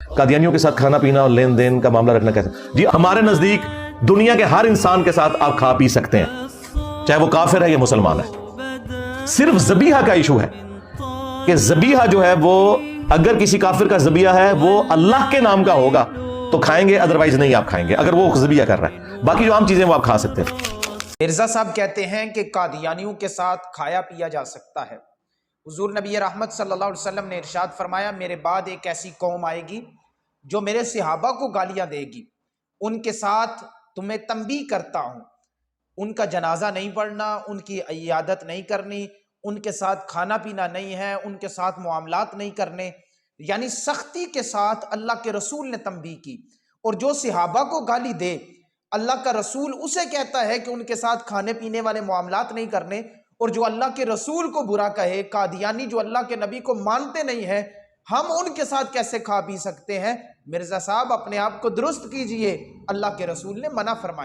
قادیانیوں کے ساتھ کھانا پینا اور لین دین کا معاملہ رکھنا کیسا؟ جی ہمارے نزدیک دنیا کے ہر انسان کے ساتھ آپ کھا پی سکتے ہیں، چاہے وہ کافر ہے یا مسلمان ہے۔ صرف ذبیحہ کا ایشو ہے کہ ذبیحہ جو ہے وہ اگر کسی کافر کا ذبیحہ ہے وہ اللہ کے نام کا ہوگا تو کھائیں گے، ادروائز نہیں آپ کھائیں گے اگر وہ ذبیحہ کر رہا ہے۔ باقی جو عام چیزیں وہ آپ کھا سکتے ہیں۔ مرزا صاحب کہتے ہیں کہ قادیانیوں کے ساتھ کھایا پیا جا سکتا ہے۔ حضور نبی رحمت صلی اللہ علیہ وسلم نے ارشاد فرمایا، میرے بعد ایک ایسی قوم آئے گی جو میرے صحابہ کو گالیاں دے گی، ان کے ساتھ تمہیں تنبیہ کرتا ہوں، ان کا جنازہ نہیں پڑھنا، ان کی عیادت نہیں کرنی، ان کے ساتھ کھانا پینا نہیں ہے، ان کے ساتھ معاملات نہیں کرنے، یعنی سختی کے ساتھ اللہ کے رسول نے تنبیہ کی۔ اور جو صحابہ کو گالی دے، اللہ کا رسول اسے کہتا ہے کہ ان کے ساتھ کھانے پینے والے معاملات نہیں کرنے، اور جو اللہ کے رسول کو برا کہے، قادیانی جو اللہ کے نبی کو مانتے نہیں ہیں، ہم ان کے ساتھ کیسے کھا پی سکتے ہیں؟ مرزا صاحب اپنے آپ کو درست کیجئے، اللہ کے رسول نے منع فرمایا۔